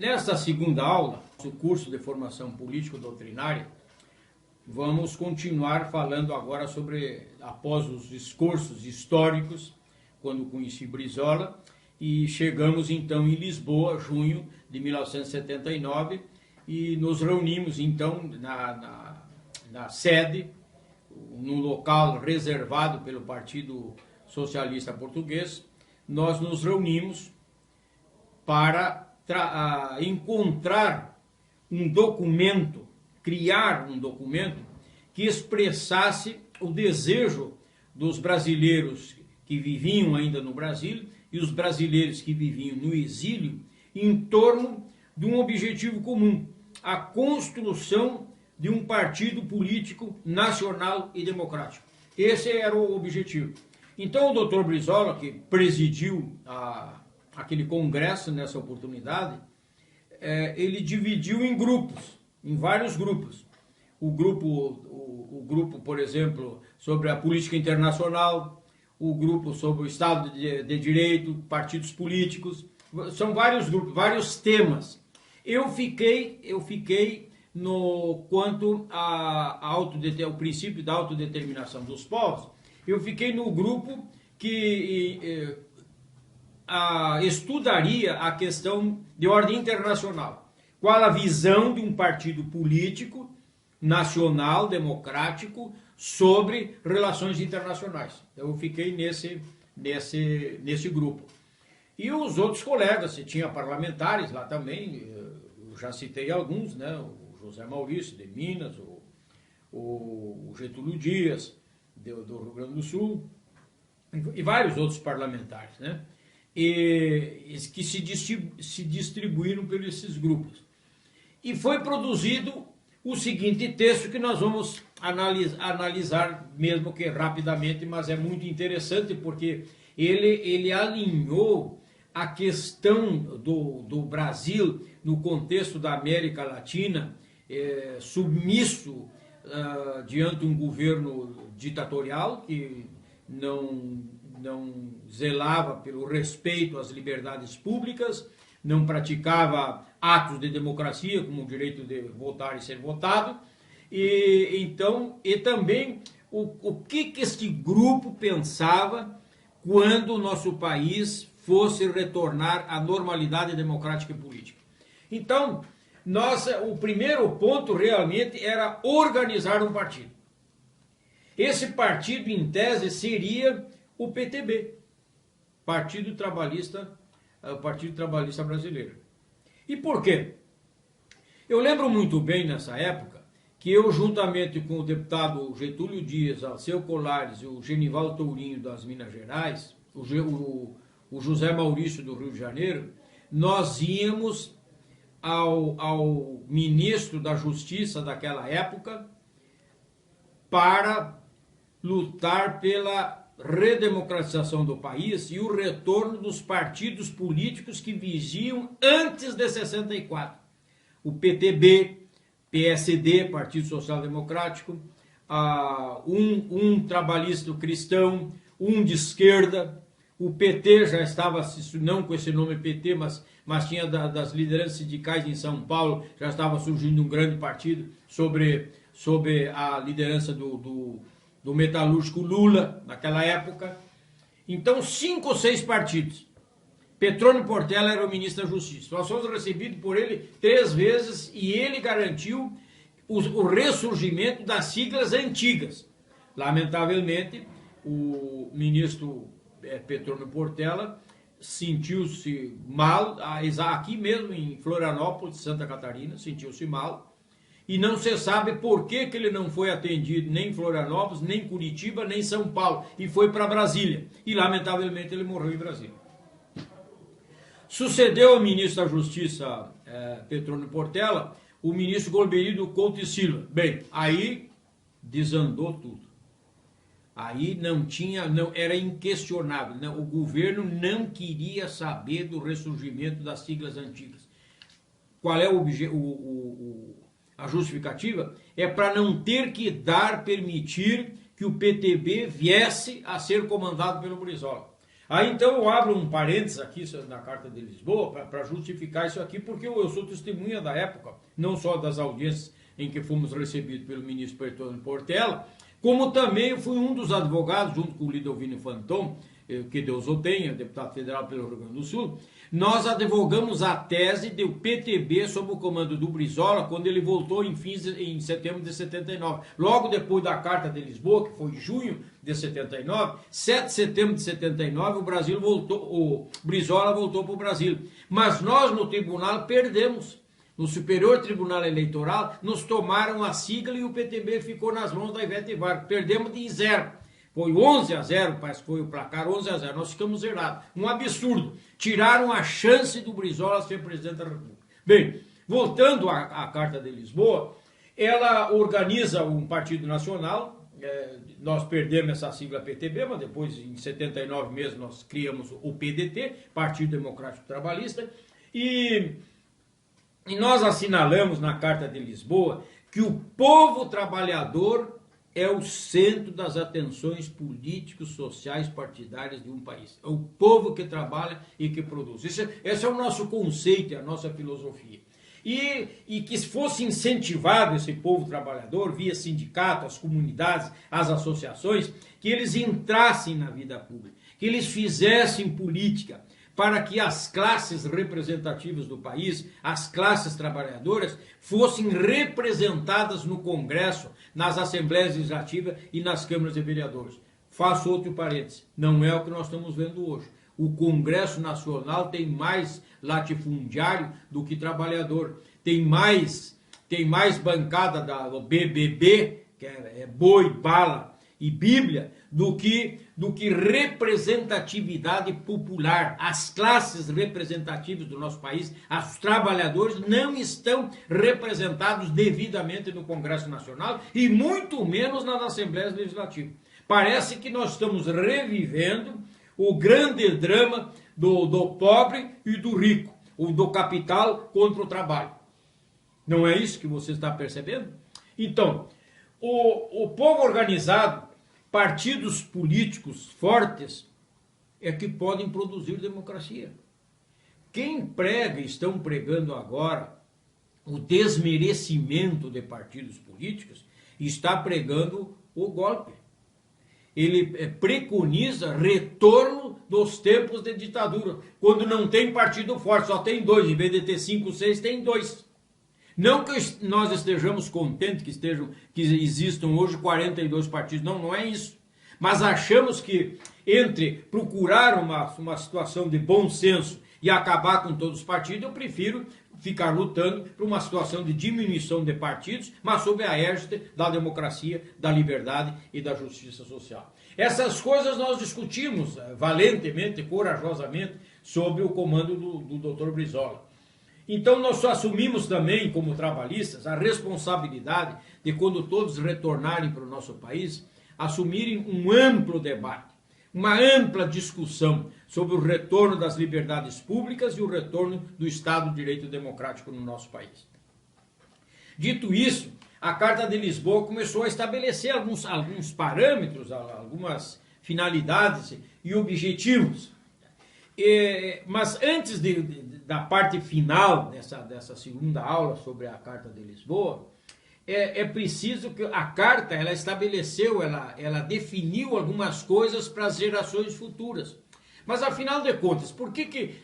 Nesta segunda aula, do curso de formação político-doutrinária, vamos continuar falando agora sobre, após os discursos históricos, quando conheci Brizola, e chegamos então em Lisboa, junho de 1979, e nos reunimos então na sede, num local reservado pelo Partido Socialista Português. Nós nos reunimos para encontrar um documento, criar um documento que expressasse o desejo dos brasileiros que viviam ainda no Brasil e os brasileiros que viviam no exílio em torno de um objetivo comum, a construção de um partido político nacional e democrático. Esse era o objetivo. Então o Dr. Brizola, que presidiu aquele congresso nessa oportunidade, ele dividiu em grupos, em vários grupos. O grupo, por exemplo, sobre a política internacional, o grupo sobre o Estado de Direito, partidos políticos, são vários grupos, vários temas. Eu fiquei no quanto ao princípio da autodeterminação dos povos, eu fiquei no grupo que estudaria a questão de ordem internacional. Qual a visão de um partido político nacional, democrático, sobre relações internacionais. Eu fiquei nesse grupo. E os outros colegas, se tinha parlamentares lá também, eu já citei alguns, né? O José Maurício, de Minas, o Getúlio Dias, do Rio Grande do Sul, e vários outros parlamentares, né? E que se distribuíram por esses grupos. E foi produzido o seguinte texto que nós vamos analisar, mesmo que rapidamente, mas é muito interessante porque ele alinhou a questão do Brasil no contexto da América Latina, submisso diante de um governo ditatorial que não zelava pelo respeito às liberdades públicas, não praticava atos de democracia, como o direito de votar e ser votado, e também o que este grupo pensava quando o nosso país fosse retornar à normalidade democrática e política. Então, o primeiro ponto realmente era organizar um partido. Esse partido, em tese, seria o PTB, Partido Trabalhista Brasileiro. E por quê? Eu lembro muito bem nessa época que eu, juntamente com o deputado Getúlio Dias, Alceu Colares e o Genival Tourinho das Minas Gerais, o José Maurício do Rio de Janeiro, nós íamos ao ministro da Justiça daquela época para lutar pela redemocratização do país e o retorno dos partidos políticos que vigiam antes de 64. O PTB, PSD, Partido Social Democrático, um trabalhista cristão, um de esquerda. O PT já estava, não com esse nome PT, mas tinha das lideranças sindicais em São Paulo, já estava surgindo um grande partido sobre a liderança do metalúrgico Lula, naquela época. Então, 5 ou 6 partidos. Petrônio Portela era o ministro da Justiça. Nós fomos recebidos por ele 3 vezes e ele garantiu o ressurgimento das siglas antigas. Lamentavelmente, o ministro Petrônio Portela sentiu-se mal, aqui mesmo em Florianópolis, Santa Catarina, sentiu-se mal. E não se sabe por que ele não foi atendido nem em Florianópolis, nem em Curitiba, nem em São Paulo. E foi para Brasília. E, lamentavelmente, ele morreu em Brasília. Sucedeu ao ministro da Justiça, Petrônio Portela, o ministro Golbery Couto e Silva. Bem, aí desandou tudo. Aí era inquestionável. Né? O governo não queria saber do ressurgimento das siglas antigas. Qual é a justificativa? É para não ter que permitir que o PTB viesse a ser comandado pelo Brizola. Aí então eu abro um parênteses aqui na Carta de Lisboa para justificar isso aqui, porque eu sou testemunha da época, não só das audiências em que fomos recebidos pelo ministro Bertone Portela, como também eu fui um dos advogados, junto com o Lidovino Fanton, que Deus o tenha, deputado federal pelo Rio Grande do Sul. Nós advogamos a tese do PTB sob o comando do Brizola, quando ele voltou em setembro de 79. Logo depois da Carta de Lisboa, que foi em junho de 79, 7 de setembro de 79, o Brizola voltou para o Brasil. Mas nós no tribunal perdemos. No Superior Tribunal Eleitoral, nos tomaram a sigla e o PTB ficou nas mãos da Ivete Vargas. Perdemos de 0. Foi 11-0, parece que foi o placar, 11-0. Nós ficamos zerados. Um absurdo. Tiraram a chance do Brizola ser presidente da República. Bem, voltando à Carta de Lisboa, ela organiza um partido nacional. Nós perdemos essa sigla PTB, mas depois, em 79 mesmo, nós criamos o PDT, Partido Democrático Trabalhista, e nós assinalamos na Carta de Lisboa que o povo trabalhador é o centro das atenções políticos, sociais, partidárias de um país. É o povo que trabalha e que produz. Esse é o nosso conceito, é a nossa filosofia. E que fosse incentivado esse povo trabalhador, via sindicato, as comunidades, as associações, que eles entrassem na vida pública, que eles fizessem política, para que as classes representativas do país, as classes trabalhadoras, fossem representadas no Congresso, nas Assembleias Legislativas e nas Câmaras de Vereadores. Faço outro parênteses, não é o que nós estamos vendo hoje. O Congresso Nacional tem mais latifundiário do que trabalhador. Tem mais bancada do BBB, que é boi, bala e Bíblia, do que representatividade popular. As classes representativas do nosso país, os trabalhadores, não estão representados devidamente no Congresso Nacional e muito menos nas Assembleias Legislativas. Parece que nós estamos revivendo o grande drama do pobre e do rico, o do capital contra o trabalho. Não é isso que você está percebendo? Então, o povo organizado, partidos políticos fortes, é que podem produzir democracia. Quem prega, estão pregando agora, o desmerecimento de partidos políticos, está pregando o golpe. Ele preconiza retorno dos tempos de ditadura, quando não tem partido forte, só tem 2, em vez de ter 5, 6, tem 2. Não que nós estejamos contentes que existam hoje 42 partidos, não é isso. Mas achamos que entre procurar uma situação de bom senso e acabar com todos os partidos, eu prefiro ficar lutando por uma situação de diminuição de partidos, mas sob a égide da democracia, da liberdade e da justiça social. Essas coisas nós discutimos valentemente, corajosamente, sob o comando do Dr. Brizola. Então nós só assumimos também, como trabalhistas, a responsabilidade de, quando todos retornarem para o nosso país, assumirem um amplo debate, uma ampla discussão sobre o retorno das liberdades públicas e o retorno do Estado de Direito Democrático no nosso país. Dito isso, a Carta de Lisboa começou a estabelecer alguns parâmetros, algumas finalidades e objetivos. Mas antes da parte final dessa segunda aula sobre a Carta de Lisboa, é preciso que a Carta, ela estabeleceu, ela definiu algumas coisas para as gerações futuras. Mas, afinal de contas, por que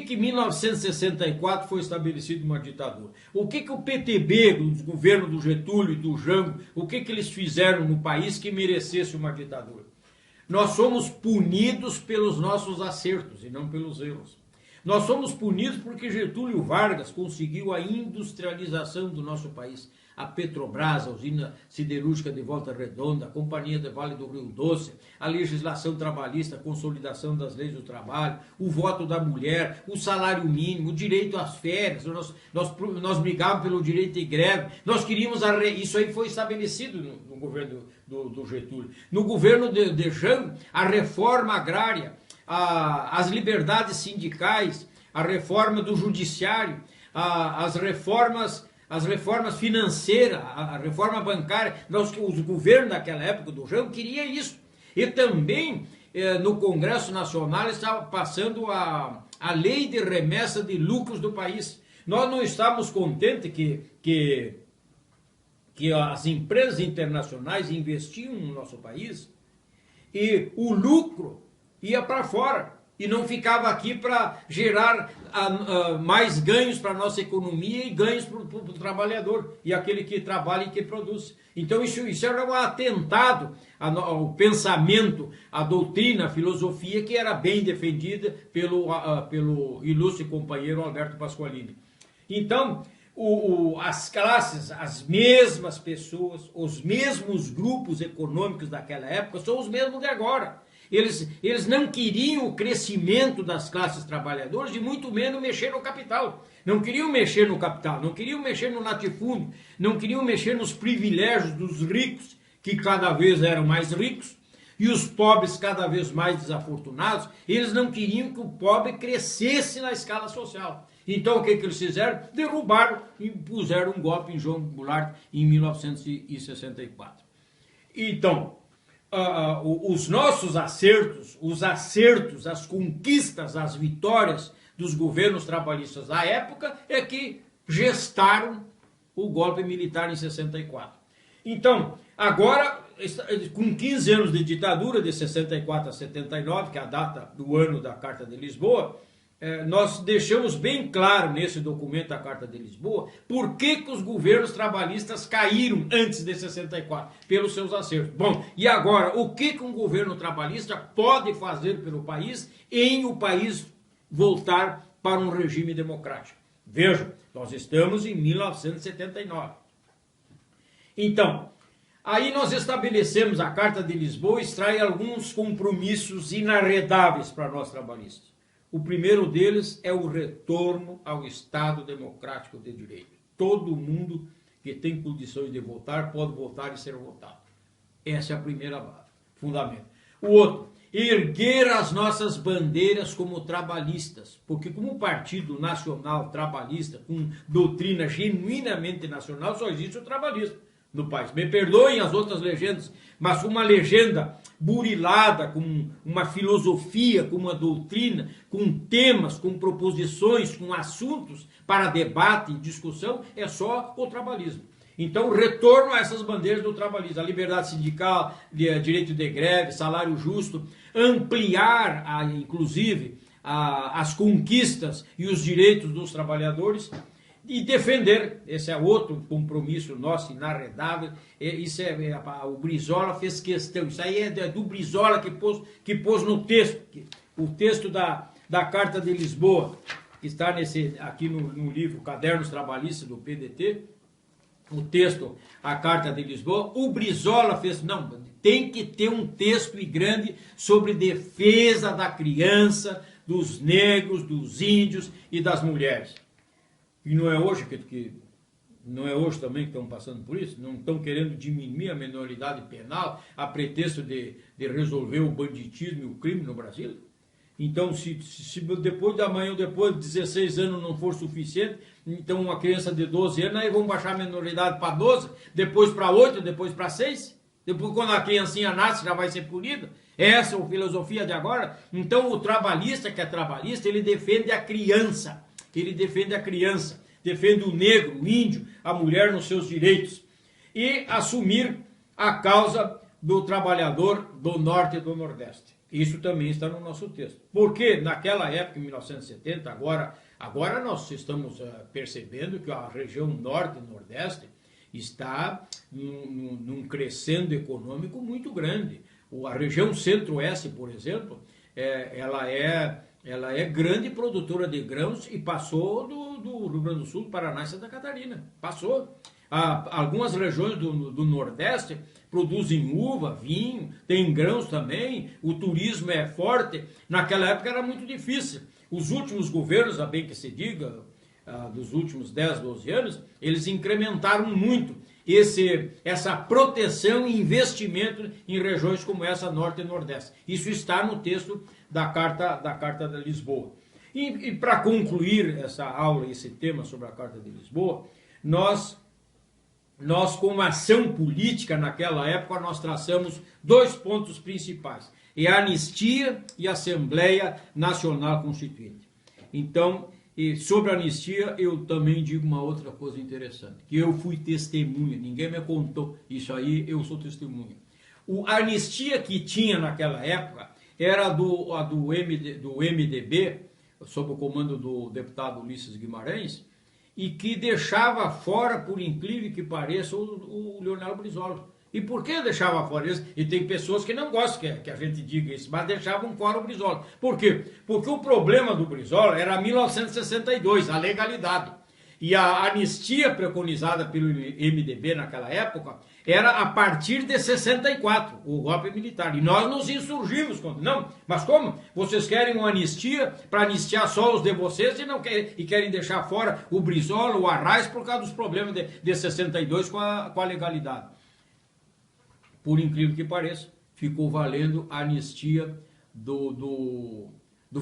em 1964 foi estabelecida uma ditadura? O que o PTB, os governos do Getúlio e do Jango, o que eles fizeram no país que merecesse uma ditadura? Nós somos punidos pelos nossos acertos e não pelos erros. Nós somos punidos porque Getúlio Vargas conseguiu a industrialização do nosso país. A Petrobras, a usina siderúrgica de Volta Redonda, a Companhia de Vale do Rio Doce, a legislação trabalhista, a consolidação das leis do trabalho, o voto da mulher, o salário mínimo, o direito às férias, nós brigávamos pelo direito de greve, nós queríamos, isso aí foi estabelecido no governo do Getúlio. No governo de Jango, a reforma agrária, as liberdades sindicais, a reforma do judiciário, as reformas financeiras, a reforma bancária, os governos daquela época do Jango queriam isso. E também no Congresso Nacional estava passando a lei de remessa de lucros do país. Nós não estávamos contentes que as empresas internacionais investiam no nosso país e o lucro ia para fora e não ficava aqui para gerar mais ganhos para a nossa economia e ganhos para o trabalhador e aquele que trabalha e que produz. Então isso era um atentado ao pensamento, à doutrina, à filosofia que era bem defendida pelo ilustre companheiro Alberto Pasqualini. Então, as classes, as mesmas pessoas, os mesmos grupos econômicos daquela época são os mesmos de agora. Eles não queriam o crescimento das classes trabalhadoras e muito menos mexer no capital. Não queriam mexer no capital, não queriam mexer no latifúndio, não queriam mexer nos privilégios dos ricos, que cada vez eram mais ricos, e os pobres cada vez mais desafortunados. Eles não queriam que o pobre crescesse na escala social. Então o que eles fizeram? Derrubaram e puseram um golpe em João Goulart em 1964. Então, os nossos acertos, as conquistas, as vitórias dos governos trabalhistas da época é que gestaram o golpe militar em 64. Então, agora, com 15 anos de ditadura, de 64 a 79, que é a data do ano da Carta de Lisboa, nós deixamos bem claro nesse documento da Carta de Lisboa por que os governos trabalhistas caíram antes de 64, pelos seus acertos. Bom, e agora, o que um governo trabalhista pode fazer pelo país em o país voltar para um regime democrático? Vejam, nós estamos em 1979. Então, aí nós estabelecemos a Carta de Lisboa e extrai alguns compromissos inarredáveis para nós trabalhistas. O primeiro deles é o retorno ao Estado democrático de direito. Todo mundo que tem condições de votar pode votar e ser votado. Essa é a primeira base, fundamento. O outro, erguer as nossas bandeiras como trabalhistas, porque como partido nacional trabalhista, com doutrina genuinamente nacional, só existe o trabalhismo no país. Me perdoem as outras legendas, mas uma legenda burilada, com uma filosofia, com uma doutrina, com temas, com proposições, com assuntos para debate e discussão, é só o trabalhismo. Então, retorno a essas bandeiras do trabalhismo, a liberdade sindical, direito de greve, salário justo, ampliar, inclusive, as conquistas e os direitos dos trabalhadores, e defender, esse é outro compromisso nosso inarredável, o Brizola fez questão, isso aí é do Brizola que pôs no texto, o texto da Carta de Lisboa, que está aqui no livro Cadernos Trabalhistas do PDT, o texto, a Carta de Lisboa, o Brizola fez, não, tem que ter um texto grande sobre defesa da criança, dos negros, dos índios e das mulheres. E não é hoje não é hoje também que estão passando por isso? Não estão querendo diminuir a minoridade penal a pretexto de resolver o banditismo e o crime no Brasil? Então, se depois da manhã ou depois de 16 anos não for suficiente, então uma criança de 12 anos, aí vão baixar a minoridade para 12, depois para 8, depois para 6? Depois, quando a criancinha nasce, já vai ser punida? Essa é a filosofia de agora? Então, o trabalhista que é trabalhista, ele defende a criança. Ele defende a criança, defende o negro, o índio, a mulher nos seus direitos. E assumir a causa do trabalhador do Norte e do Nordeste. Isso também está no nosso texto. Porque naquela época, em 1970, agora nós estamos percebendo que a região Norte e Nordeste está num crescendo econômico muito grande. A região Centro-Oeste, por exemplo, ela é grande produtora de grãos e passou do Rio Grande do Sul, Paraná e Santa Catarina. Passou. Algumas regiões do Nordeste produzem uva, vinho, tem grãos também, o turismo é forte. Naquela época era muito difícil. Os últimos governos, a bem que se diga, dos últimos 10, 12 anos, eles incrementaram muito essa proteção e investimento em regiões como essa, Norte e Nordeste. Isso está no texto da Carta de Lisboa. E para concluir essa aula, esse tema sobre a Carta de Lisboa, nós como ação política naquela época, nós traçamos 2 pontos principais. é anistia e Assembleia Nacional Constituinte. Então, sobre a anistia, eu também digo uma outra coisa interessante, que eu fui testemunha, ninguém me contou isso aí, eu sou testemunha. A anistia que tinha naquela época era do MDB, sob o comando do deputado Ulisses Guimarães, e que deixava fora, por incrível que pareça, o Leonel Brizola. E por que deixava fora isso? E tem pessoas que não gostam que a gente diga isso, mas deixavam fora o Brizola. Por quê? Porque o problema do Brizola era 1962, a legalidade. E a anistia preconizada pelo MDB naquela época era a partir de 64, o golpe militar. E nós nos insurgimos contra. Não, mas como? Vocês querem uma anistia para anistiar só os de vocês e querem deixar fora o Brizola, o Arraes, por causa dos problemas de 62 com a legalidade. Por incrível que pareça, ficou valendo a anistia do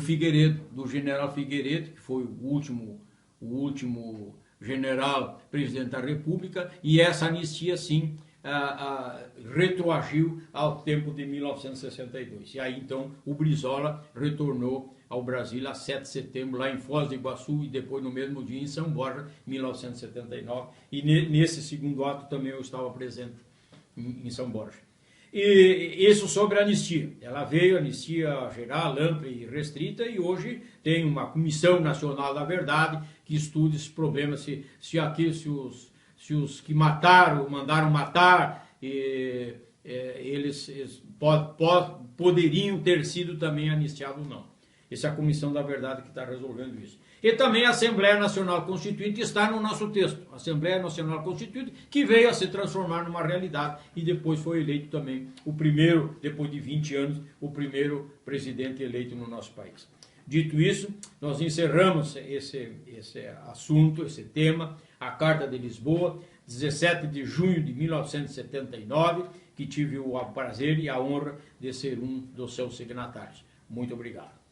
Figueiredo, do general Figueiredo, que foi o último general presidente da República, e essa anistia, sim, retroagiu ao tempo de 1962. E aí, então, o Brizola retornou ao Brasil a 7 de setembro, lá em Foz do Iguaçu, e depois, no mesmo dia, em São Borja, 1979. E nesse segundo ato também eu estava presente em São Borja. E isso sobre a anistia. Ela veio, anistia geral, ampla e restrita, e hoje tem uma Comissão Nacional da Verdade que estuda esses problemas, se os que mandaram matar, eles poderiam ter sido também anistiados ou não. Essa é a Comissão da Verdade que está resolvendo isso. E também a Assembleia Nacional Constituinte está no nosso texto. A Assembleia Nacional Constituinte, que veio a se transformar numa realidade e depois foi eleito também o primeiro, depois de 20 anos, o primeiro presidente eleito no nosso país. Dito isso, nós encerramos esse assunto, esse tema, a Carta de Lisboa, 17 de junho de 1979, que tive o prazer e a honra de ser um dos seus signatários. Muito obrigado.